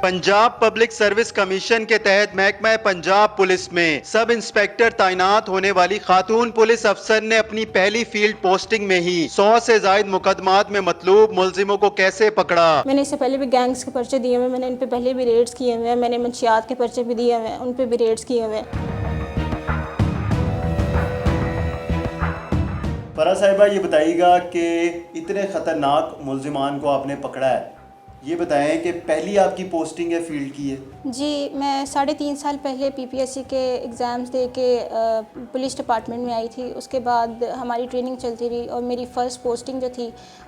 Punjab public service commission के तहत महकमा पंजाब पुलिस में सब इंस्पेक्टर तैनात होने वाली खातून पुलिस अफसर ने अपनी पहली फील्ड पोस्टिंग में ही 100 से ज्यादा मुकदमात में मतलूब मुलजिमों को कैसे पकड़ा। मैंने इससे पहले भी गैंग्स के पर्चे दिए हुए हैं, मैंने इन पे पहले भी रेड्स किए हुए हैं, मैंने मंशियात के पर्चे भी दिए हुए हैं, उन पे भी रेड्स किए हुए हैं। फरा साहिबा, ये बताइएगा कि इतने ख़तरनाक मुलजिमान को आपने पकड़ा है, ये बताएं कि पहली आपकी पोस्टिंग है फील्ड की है? जी, मैं 3.5 साल पहले पीपीएससी के एग्ज़ाम्स दे के पुलिस डिपार्टमेंट में आई थी। उसके बाद हमारी ट्रेनिंग चलती रही और मेरी फ़र्स्ट पोस्टिंग जो थी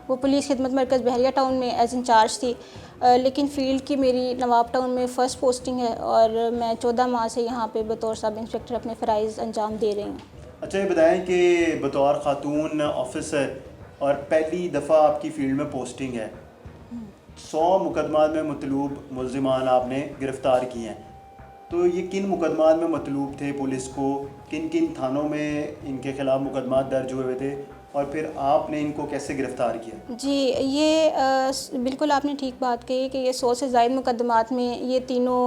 वो पुलिस खिदमत मरकज़ बहरिया टाउन में एज इंचार्ज थी। लेकिन फ़ील्ड की मेरी नवाब टाउन में फ़र्स्ट पोस्टिंग है और मैं 14 माह से यहाँ पे बतौर सब इंस्पेक्टर अपने फ़राइज़ अंजाम दे रही हूँ। अच्छा, ये बताएं कि बतौर ख़ातून ऑफिसर और पहली दफ़ा आपकी फ़ील्ड में पोस्टिंग है, 100 मुकदमात में मतलूब मुलजिमान आपने गिरफ़्तार किए हैं, तो ये किन मुकदमात में मतलूब थे पुलिस को, किन किन थानों में इनके ख़िलाफ़ मुकदमात दर्ज हुए थे और फिर आपने इनको कैसे गिरफ़्तार किया? जी, ये बिल्कुल आपने ठीक बात कही कि ये 100 से ज़ायद मुकदमात में ये तीनों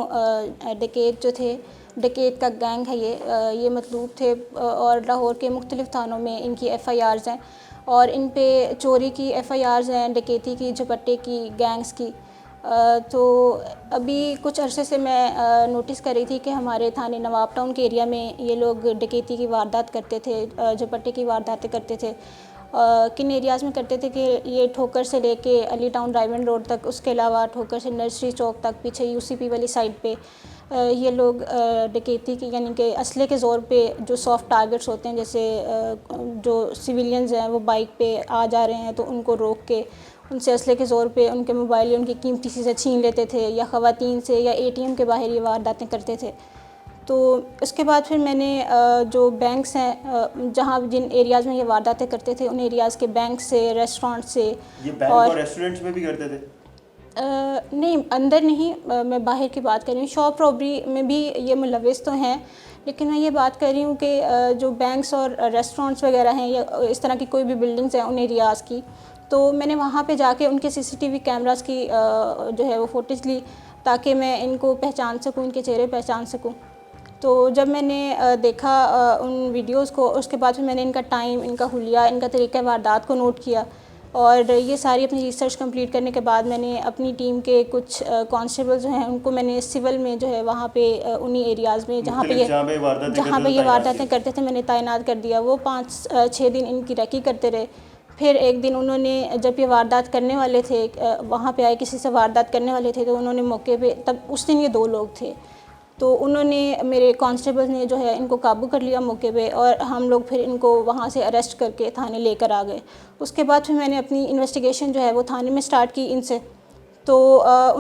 डकैत जो थे, डकैत का गैंग है ये मतलूब थे और लाहौर के मुख्तलिफ़ थानों में इनकी FIRs हैं और इन पे चोरी की FIRs हैं, डकैती की, झपट्टे की, गैंग्स की। तो अभी कुछ अरसे से मैं नोटिस कर रही थी कि हमारे थाने नवाब टाउन के एरिया में ये लोग डकैती की वारदात करते थे, झपट्टे की वारदातें करते थे। किन एरियाज़ में करते थे कि ये ठोकर से लेके अली टाउन रायमंड रोड तक, उसके अलावा ठोकर से नर्सरी चौक तक, पीछे UCP वाली साइड पे ये लोग डकैती की यानी कि असले के ज़ोर पे जो सॉफ्ट टारगेट्स होते हैं, जैसे जो सिविलियंस हैं वो बाइक पे आ जा रहे हैं तो उनको रोक के उनसे असले के ज़ोर पे उनके मोबाइल या उनकी कीमती चीज़ें छीन लेते थे या ख़वातीन से या ATM के बाहर ये वारदातें करते थे। तो इसके बाद फिर मैंने जो बैंक्स हैं जहाँ जिन एरियाज़ में ये वारदातें करते थे उन एरियाज़ के बैंक से, रेस्टोरेंट से, ये बैंक और रेस्टोरेंट्स में भी करते थे? नहीं, अंदर नहीं, मैं बाहर की बात कर रही हूँ। शॉप रॉबरी में भी ये मुलविस तो हैं, लेकिन मैं ये बात कर रही हूँ कि जो बैंक्स और रेस्टोरेंट्स वगैरह हैं या इस तरह की कोई भी बिल्डिंग्स हैं उन एरियाज़ की, तो मैंने वहाँ पे जाके उनके CCTV कैमरास की जो है वो फुटेज ली ताकि मैं इनको पहचान सकूँ, इनके चेहरे पहचान सकूँ। तो जब मैंने देखा उन वीडियोज़ को, उसके बाद फिर मैंने इनका टाइम, इनका हुलिया, इनका तरीक़ा वारदात को नोट किया और ये सारी अपनी रिसर्च कंप्लीट करने के बाद मैंने अपनी टीम के कुछ कांस्टेबल जो हैं उनको मैंने सिविल में जो है वहाँ पे उन्हीं एरियाज़ में जहाँ पे ये वारदातें करते थे मैंने तैनात कर दिया। वो 5-6 दिन इनकी रेकी करते रहे। फिर एक दिन उन्होंने जब ये वारदात करने वाले थे, वहाँ पे आए किसी से वारदात करने वाले थे, तो उन्होंने मौके पे, तब उस दिन ये 2 लोग थे, तो उन्होंने मेरे कांस्टेबल ने जो है इनको काबू कर लिया मौके पे और हम लोग फिर इनको वहाँ से अरेस्ट करके थाने लेकर आ गए। उसके बाद फिर मैंने अपनी इन्वेस्टिगेशन जो है वो थाने में स्टार्ट की इनसे। तो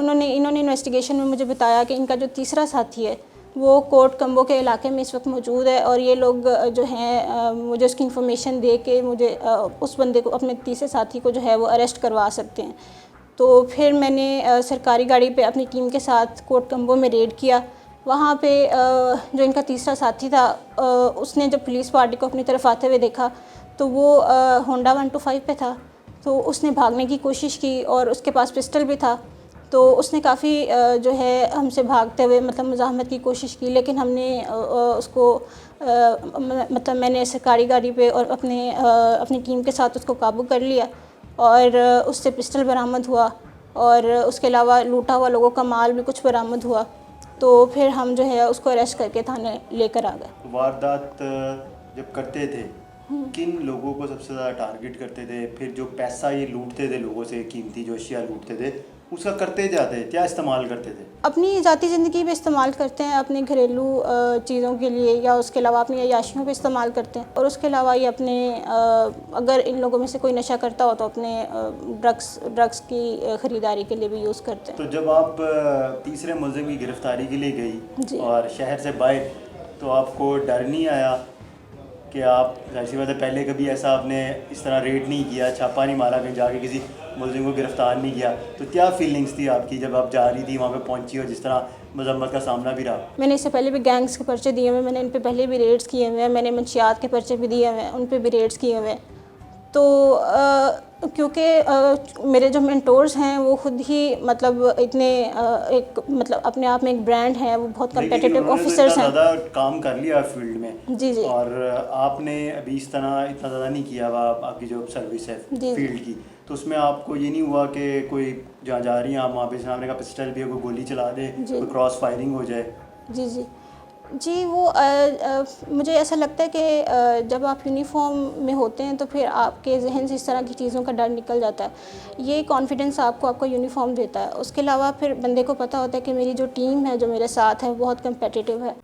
इन्होंने इन्वेस्टिगेशन में मुझे बताया कि इनका जो तीसरा साथी है वो कोट कम्बो के इलाके में इस वक्त मौजूद है और ये लोग जो हैं मुझे उसकी इन्फॉर्मेशन दे के मुझे उस बंदे को, अपने तीसरे साथी को जो है वो अरेस्ट करवा सकते हैं। तो फिर मैंने सरकारी गाड़ी पे अपनी टीम के साथ कोट कम्बो में रेड किया। वहाँ पे जो इनका तीसरा साथी था उसने जब पुलिस पार्टी को अपनी तरफ आते हुए देखा तो वो होंडा 125 पे था, तो उसने भागने की कोशिश की और उसके पास पिस्टल भी था। तो उसने काफ़ी जो है हमसे भागते हुए मतलब मुज़ाहमत की कोशिश की, लेकिन हमने उसको मतलब मैंने सरकारी गाड़ी पे और अपनी टीम के साथ उसको काबू कर लिया और उससे पिस्टल बरामद हुआ और उसके अलावा लूटा हुआ लोगों का माल भी कुछ बरामद हुआ। तो फिर हम जो है उसको अरेस्ट करके थाने लेकर आ गए। वारदात जब करते थे किन लोगों को सबसे ज़्यादा टारगेट करते थे, फिर जो पैसा ये लूटते थे लोगों से, कीमती जो अशिया लूटते थे, उसका करते जाते, क्या इस्तेमाल करते थे? अपनी ज़ाती ज़िंदगी में इस्तेमाल करते हैं, अपने घरेलू चीज़ों के लिए या उसके अलावा अपनी अय्याशियों पे इस्तेमाल करते हैं और उसके अलावा ये अपने अगर इन लोगों में से कोई नशा करता हो तो अपने ड्रग्स की ख़रीदारी के लिए भी यूज़ करते हैं। तो जब आप तीसरे मुलजिम की गिरफ़्तारी के लिए गई और शहर से बाहर, तो आपको डर नहीं आया कि आप, जाहिर सी बात है पहले कभी ऐसा आपने इस तरह रेड नहीं किया, छापा नहीं मारा, कहीं जाके किसी मुलजिम को गिरफ़्तार नहीं किया, तो क्या फीलिंग्स थी आपकी जब आप जा रही थी वहाँ पे पहुँची और जिस तरह मजम्मत का सामना भी रहा? मैंने इससे पहले भी गैंग्स के पर्चे दिए हुए हैं, मैंने इन पे पहले भी रेड्स किए हुए हैं, मैंने मंशियात के पर्चे भी दिए हुए हैं, उन पे भी रेड्स किए हुए हैं। तो क्योंकि मेरे जो मेंटोर्स हैं वो खुद ही मतलब इतने एक मतलब अपने आप में एक ब्रांड है, वो बहुत लेकिन कम्पिटिटिव उन्होंने तो ऑफिसर्स इतना हैं। ज़्यादा काम कर लिया फील्ड में, जी जी और आपने अभी इस तरह इतना ज़्यादा नहीं किया हुआ आपकी जो सर्विस है जी जी फील्ड की, तो उसमें आपको ये नहीं हुआ कि कोई जहाँ जा रही हैं आप वहाँ पे सामने का पिस्टल भी है, कोई गोली चला दे, जी कोई क्रॉस फायरिंग हो जाए? जी जी जी वो मुझे ऐसा लगता है कि जब आप यूनिफॉर्म में होते हैं तो फिर आपके जहन से इस तरह की चीज़ों का डर निकल जाता है। ये कॉन्फिडेंस आपको आपका यूनिफॉर्म देता है। उसके अलावा फिर बंदे को पता होता है कि मेरी जो टीम है जो मेरे साथ है वो बहुत कम्पिटिटिव है।